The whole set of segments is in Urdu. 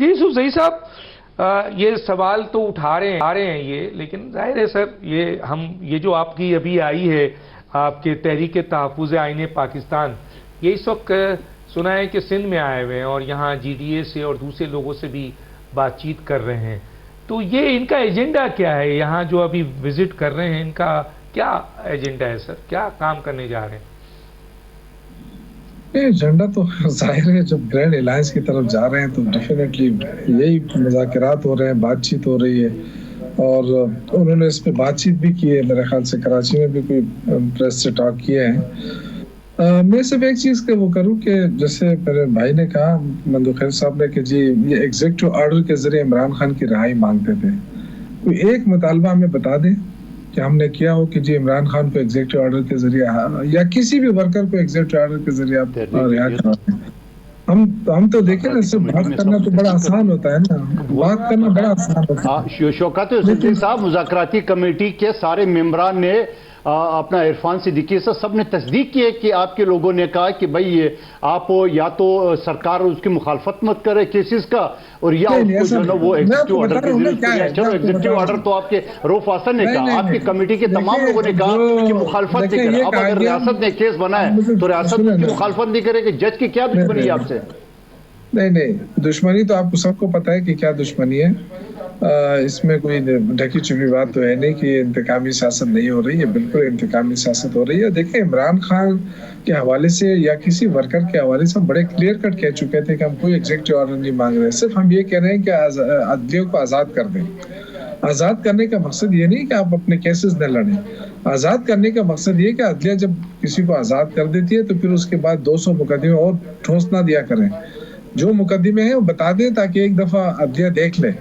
جی صحیح صاحب، یہ سوال تو اٹھا رہے ہیں یہ، لیکن ظاہر ہے سر یہ جو آپ کی ابھی آئی ہے آپ کے تحریک تحفظ آئین پاکستان، یہ اس وقت سنا ہے کہ سندھ میں آئے ہوئے ہیں اور یہاں جی ڈی اے سے اور دوسرے لوگوں سے بھی بات چیت کر رہے ہیں، تو یہ ان کا ایجنڈا کیا ہے؟ یہاں جو ابھی وزٹ کر رہے ہیں ان کا کیا ایجنڈا ہے سر؟ کیا کام کرنے جا رہے ہیں؟ ایجنڈا تو ظاہر ہے جب گرینڈ الائنس کی طرف جا رہے ہیں تو ڈیفینیٹلی یہی مذاکرات ہو رہے ہیں، بات چیت ہو رہی ہے، اور انہوں نے اس پہ بات چیت بھی کی ہے، میرے خیال سے کراچی میں بھی کوئی پریس سے ٹاک کیا ہے۔ میں صرف ایک چیز کہ وہ کروں کہ جیسے میرے بھائی نے کہا، مندو خیر صاحب نے، کہ جی یہ ایگزیکٹو آرڈر کے ذریعے عمران خان کی رہائی مانگتے تھے، کوئی ایک مطالبہ ہمیں بتا دیں کہ ہم نے کیا ہو کہ جی عمران خان کو ایگزیکٹو آرڈر کے ذریعے یا کسی بھی ورکر کو ایگزیکٹو آرڈر کے ذریعے آپ رہا کریں۔ ہم تو دیکھیں نا، صرف بات کرنا تو بڑا آسان ہوتا ہے نا، بات کرنا بڑا آسان ہوتا ہے۔ شوکت صدیقی صاحب، مذاکراتی کمیٹی کے سارے ممبران نے اپنا عرفان صدیقی سے سب نے تصدیق کی ہے کہ آپ کے لوگوں نے کہا کہ بھائی آپ یا تو سرکار اس کی مخالفت مت کرے کیسز کا، اور یا اس کو جو ہے وہ ایگزیکٹو آرڈر کے ذریعے، چلو ایگزیکٹو آرڈر تو آپ کے روف حسن نے کہا، آپ کی کمیٹی کے تمام لوگوں نے کہا کہ مخالفت نہیں کرے۔ اب اگر ریاست نے کیس بنایا تو ریاست کی مخالفت نہیں کرے کہ جج کی کیا دشمنی ہے آپ سے؟ نہیں، دشمنی تو آپ کو سب کو پتا ہے کہ کیا دشمنی ہے، اس میں کوئی ڈھکی چھپی بات تو ہے نہیں کہ انتقامی سیاست نہیں ہو رہی ہے، بالکل انتقامی سیاست ہو رہی ہے۔ دیکھیں، عمران خان کے حوالے سے یا کسی ورکر کے حوالے سے ہم بڑے کلیئر کٹ کہہ چکے تھے کہ ہم کوئی ایگزیکٹو آرڈر نہیں مانگ رہے، صرف ہم یہ کہہ رہے ہیں کہ عدلیوں کو آزاد کر دیں۔ آزاد کرنے کا مقصد یہ نہیں کہ آپ اپنے کیسز نہ لڑیں، آزاد کرنے کا مقصد یہ کہ عدلیہ جب کسی کو آزاد کر دیتی ہے تو پھر اس کے بعد 200 مقدمے اور ٹھونس نہ دیا کریں، جو مقدمے ہیں وہ بتا دیں تاکہ ایک دفعہ عدلیہ دیکھ لے۔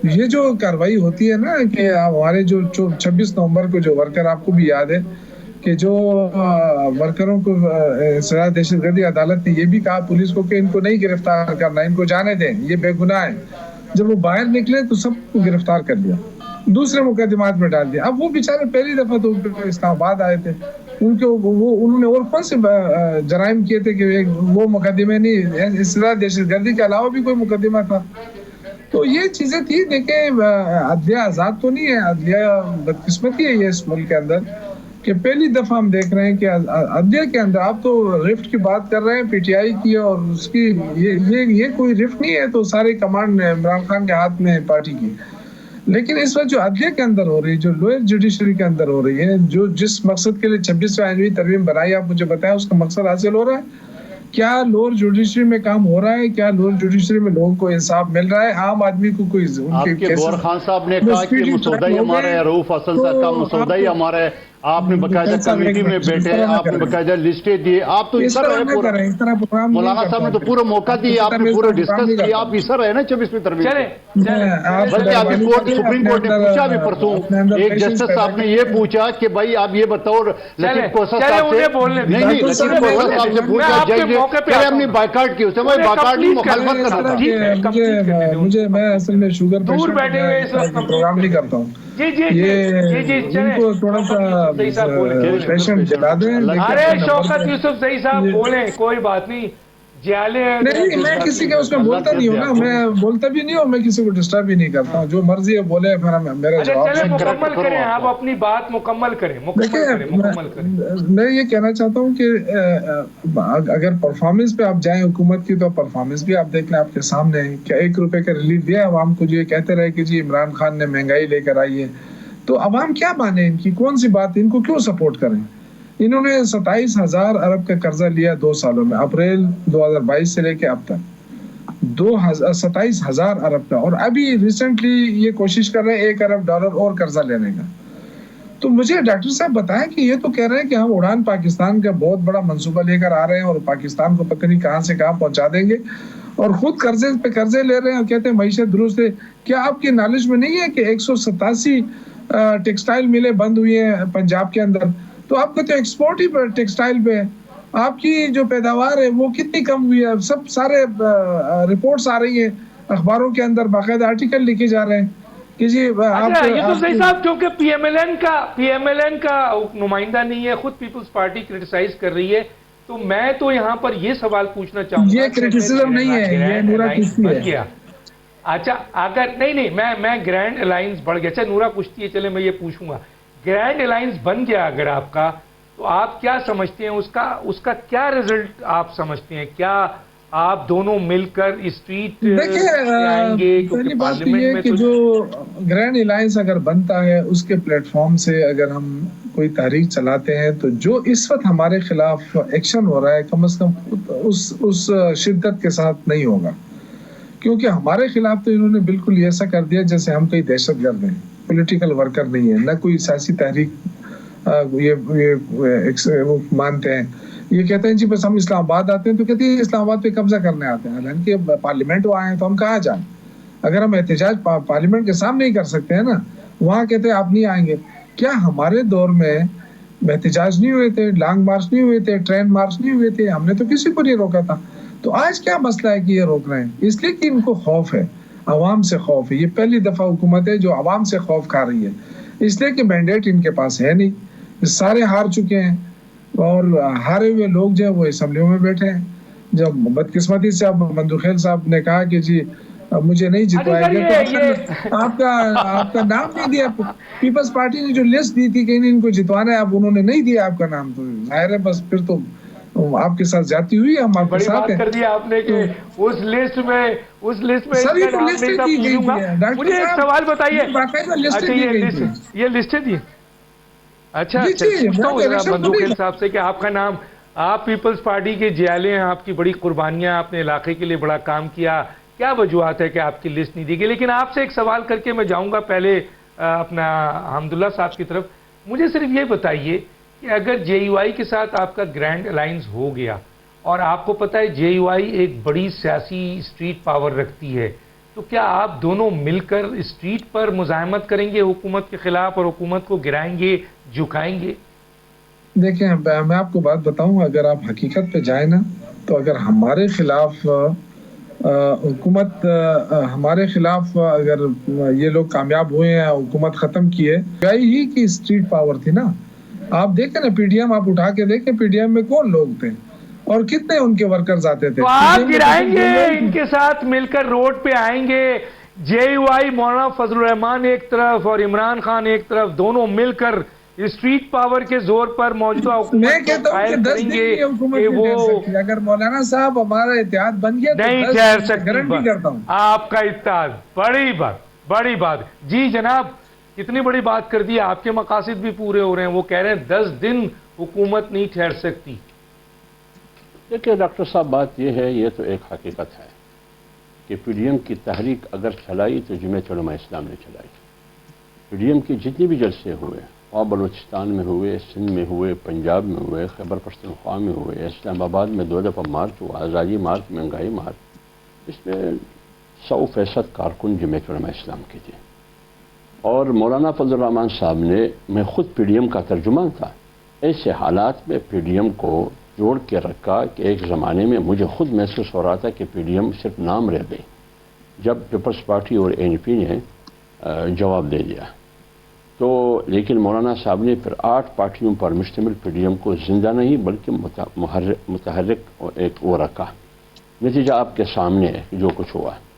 یہ جو کاروائی ہوتی ہے نا کہ ہمارے جو 26 نومبر کو جو ورکر، آپ کو بھی یاد ہے کہ جو ورکروں کو سزا دہشت گردی عدالت نے یہ بھی کہا پولیس کو کہ ان کو نہیں گرفتار کرنا، ان کو جانے دیں، یہ بے گناہ ہے۔ جب وہ باہر نکلے تو سب کو گرفتار کر لیا، دوسرے مقدمات میں ڈال دیا۔ اب وہ بیچارے پہلی دفعہ تو اسلام آباد آئے تھے، انہوں نے اور کون سے جرائم کیے تھے کہ وہ مقدمے نہیں، سزا دہشت گردی کے علاوہ بھی کوئی مقدمہ تھا؟ تو یہ چیزیں تھی۔ دیکھیں، عدلیہ آزاد تو نہیں ہے، عدلیہ بدقسمتی ہے یہ اس ملک کے اندر کہ پہلی دفعہ ہم دیکھ رہے ہیں کہ عدلیہ کے اندر آپ تو رفٹ کی بات کر رہے ہیں پی ٹی آئی کی، اور اس کی یہ کوئی رفٹ نہیں ہے، تو سارے کمانڈ عمران خان کے ہاتھ میں ہے پارٹی کی۔ لیکن اس وقت جو عدلیہ کے اندر ہو رہی ہے، جو لوئر جوڈیشری کے اندر ہو رہی ہے، جو جس مقصد کے لیے 26ویں آئینوی ترمیم بنائی، آپ مجھے بتائیں اس کا مقصد حاصل ہو رہا ہے؟ کیا لوور جوڈیشری میں کام ہو رہا ہے؟ کیا لوور جوڈیشری میں لوگوں کو انصاف مل رہا ہے؟ عام آدمی کو کوئی آپ کے گور خان صاحب نے کہا کہ مسودہ ہی ہمارا ہے، رؤوف حسن صاحب کا مسودہ ہی ہمارا ہے، آپ نے باقاعدہ کمیٹی میں بیٹھے، آپ نے باقاعدہ لسٹیں دی، آپ تو اس طرح پورا مولانا صاحب نے تو پورا موقع دیا، آپ نے پورا ڈسکس کیا، آپ اس طرح ہے نا 26ویں ترمیم، بلکہ ابھی سپریم کورٹ نے پوچھا بھی پرسوں، ایک جسٹس صاحب نے یہ پوچھا کہ بھائی آپ یہ بتاؤ لطیف کوسا صاحب سے، نہیں لطیف کوسا صاحب سے پوچھا جج نے کہ ہم نے بائیکاٹ کی، اس نے بائیکاٹ کی مخالفت کرنا تھا۔ مجھے میں اصل میں شوگر پروگرام نہیں کرتا ہوں، ان کو تھوڑا سا پیشنٹ دلا دیں۔ ارے شوکت یوسف صحیح صاحب بولیں، کوئی بات نہیں، نہیں، میں کسی کے اس میں بولتا نہیں ہوں نا، میں بولتا بھی نہیں ہوں، میں کسی کو ڈسٹرب بھی نہیں کرتا ہوں، جو مرضی ہے بولے، میرا جواب۔ چلیں مکمل کریں، آپ اپنی بات مکمل کریں۔ میں یہ کہنا چاہتا ہوں کہ اگر پرفارمنس پہ آپ جائیں حکومت کی، تو پرفارمنس بھی آپ دیکھ لیں، آپ کے سامنے ہے کہ 1 روپے کا ریلیف دیا عوام کو، جو یہ کہتے رہے کہ جی عمران خان نے مہنگائی لے کر آئی ہے، تو عوام کیا مانے؟ ان کی کون سی بات، ان کو کیوں سپورٹ کریں؟ انہوں نے 27,000 ارب کا قرضہ لیا 2 سالوں میں، اپریل 2022 سے لے کے اب تک 27,000 ارب کا، اور ابھی ریسنٹلی یہ کوشش کر رہے ہیں $1 ارب اور قرضہ لینے کا۔ تو مجھے ڈاکٹر صاحب بتائیں کہ یہ تو کہہ رہے ہیں کہ ہم اڑان پاکستان کا بہت بڑا منصوبہ لے کر آ رہے ہیں اور پاکستان کو پتہ نہیں کہاں سے کہاں پہنچا دیں گے، اور خود قرضے پہ قرضے لے رہے ہیں اور کہتے ہیں معیشت درست ہے۔ کیا آپ کی نالج میں نہیں ہے کہ 187 ٹیکسٹائل ملیں بند ہوئی ہیں پنجاب کے اندر؟ تو آپ کو تو ایکسپورٹ ہی ٹیکسٹائل پہ ہے، آپ کی جو پیداوار ہے وہ کتنی کم ہوئی ہے؟ سب سارے رپورٹس آ رہی ہیں اخباروں کے اندر، باقاعدہ آرٹیکل لکھے جا رہے ہیں کہ جی یوسف صحیح صاحب، کیونکہ پی ایم ایل این کا نمائندہ نہیں ہے، خود پیپلز پارٹی کرٹیسائز کر رہی ہے، تو میں تو یہاں پر یہ سوال پوچھنا چاہوں گا، یہ کرٹیسزم نہیں ہے، یہ میرا کسی ہے۔ اچھا اگر نہیں میں گرینڈ الائنس بڑھ گیا، اچھا نورا کشتی ہے، چلے میں یہ پوچھوں گا، گرینڈ الائنس بن گیا اگر آپ کا، تو آپ کیا سمجھتے ہیں اس کا کیا رزلٹ آپ سمجھتے ہیں؟ کیا آپ دونوں مل کر اسٹریٹ آئیں گے؟ پہلی بات تو یہ کہ جو گرینڈ الائنس اگر بنتا ہے اس کے پلیٹ فارم سے اگر ہم کوئی تحریک چلاتے ہیں تو جو اس وقت ہمارے خلاف ایکشن ہو رہا ہے کم از کم اس شدت کے ساتھ نہیں ہوگا، کیونکہ ہمارے خلاف تو انہوں نے بالکل ایسا کر دیا جیسے ہم کوئی دہشت گرد ہیں، پولیٹیکل ورکر نہیں ہے، نہ کوئی سیاسی تحریک یہ مانتے ہیں۔ یہ کہتے ہیں جی بس ہم اسلام آباد آتے ہیں تو کہتے ہیں اسلام آباد پہ قبضہ کرنے آتے ہیں، حالانکہ پارلیمنٹ وہ آئے ہیں تو ہم کہاں جائیں؟ اگر ہم احتجاج پارلیمنٹ کے سامنے ہی کر سکتے ہیں نا، وہاں کہتے ہیں آپ نہیں آئیں گے۔ کیا ہمارے دور میں احتجاج نہیں ہوئے تھے، لانگ مارچ نہیں ہوئے تھے، ٹرین مارچ نہیں ہوئے تھے؟ ہم نے تو کسی کو نہیں روکا تھا۔ تو آج کیا مسئلہ ہے کہ یہ روک رہے ہیں؟ اس لیے کہ ان کو خوف ہے، عوام سے خوف ہے۔ یہ پہلی دفعہ حکومت ہے جو عوام سے خوف کھا رہی ہے، اس لیے کہ مینڈیٹ ان کے پاس ہے نہیں، سارے ہار چکے ہیں، اور ہارے ہوئے لوگ جو ہیں وہ اسمبلیوں میں بیٹھے ہیں۔ جب بدقسمتی سے اب مندوخیل صاحب نے کہا کہ جی مجھے نہیں جتوائے گے، تو آپ کا نام نہیں دیا۔ پیپلز پارٹی نے جو لسٹ دی تھی کہ ان کو جتوانا ہے، اب انہوں نے نہیں دیا آپ کا نام، تو ظاہر ہے بس پھر تو آپ کے ساتھ زیادتی ہوئی، ہم آپ کے ساتھ ہیں۔ کر دیا آپ نے کہ اس لسٹ میں سر یہ تو لسٹیں دی گئی تھی۔ مجھے ایک سوال بتائیے، اچھا یہ لسٹیں دی، اچھا پوچھتا ہوں مندوخیل صاحب سے کہ آپ کا نام، آپ پیپلز پارٹی کے جیالے ہیں، آپ کی بڑی قربانیاں، آپ نے علاقے کے لیے بڑا کام کیا، کیا وجوہات ہے کہ آپ کی لسٹ نہیں دی گئی؟ لیکن آپ سے ایک سوال کر کے میں جاؤں گا پہلے اپنا حمداللہ صاحب کی طرف۔ مجھے صرف یہ بتائیے کہ اگر جے یو آئی کے ساتھ آپ کا گرینڈ الائنس ہو گیا، اور آپ کو پتہ ہے جے یو آئی ایک بڑی سیاسی اسٹریٹ پاور رکھتی ہے، تو کیا آپ دونوں مل کر اسٹریٹ پر مزاحمت کریں گے حکومت کے خلاف، اور حکومت کو گرائیں گے، جھکائیں گے؟ دیکھیں میں آپ کو بات بتاؤں، اگر آپ حقیقت پہ جائیں نا، تو اگر ہمارے خلاف حکومت، ہمارے خلاف اگر یہ لوگ کامیاب ہوئے ہیں، حکومت ختم کی ہے، ہی کی اسٹریٹ پاور تھی نا۔ آپ دیکھیں نا پی ڈی ایم، آپ اٹھا کے دیکھیں پی ڈی ایم میں کون لوگ تھے اور کتنے ان کے ورکرز آتے تھے۔ تو آپ گرائیں گے، ان کے ساتھ مل کر روڈ پہ آئیں گے، جے یو آئی مولانا فضل الرحمان ایک طرف اور عمران خان ایک طرف، دونوں مل کر اسٹریٹ پاور کے زور پر موجودہ حکومت کو قائل کریں گے کہ وہ، اگر مولانا صاحب ہمارا اتحاد بن گیا نہیں ٹھہر سکتی۔ گارنٹی کرتا ہوں آپ کا اتحاد، بڑی بات جی جناب، کتنی بڑی بات کر دی، آپ کے مقاصد بھی پورے ہو رہے ہیں۔ وہ کہہ رہے ہیں 10 دن حکومت نہیں ٹھہر سکتی۔ دیکھیں ڈاکٹر صاحب، بات یہ ہے، یہ تو ایک حقیقت ہے کہ پی ڈی ایم کی تحریک اگر چلائی تو جمعیت علماء اسلام نے چلائی۔ پی ڈی ایم کی جتنی بھی جلسے ہوئے، اور بلوچستان میں ہوئے، سندھ میں ہوئے، پنجاب میں ہوئے، خیبر پختونخوا میں ہوئے، اسلام آباد میں 2 دفعہ مارچ ہوا، آزادی مارچ، مہنگائی مارچ، اس میں 100% کارکن جمعیت علماء اسلام کے تھے۔ اور مولانا فضل الرحمان صاحب نے، میں خود پی ڈی ایم کا ترجمان تھا، ایسے حالات میں پی ڈی ایم کو جوڑ کے رکھا کہ ایک زمانے میں مجھے خود محسوس ہو رہا تھا کہ پی ڈی ایم صرف نام رہ گئی، جب پیپلز پارٹی اور این پی نے جواب دے دیا تو۔ لیکن مولانا صاحب نے پھر 8 پارٹیوں پر مشتمل پی ڈی ایم کو زندہ نہیں بلکہ متحرک ایک وہ رکھا۔ نتیجہ آپ کے سامنے ہے جو کچھ ہوا۔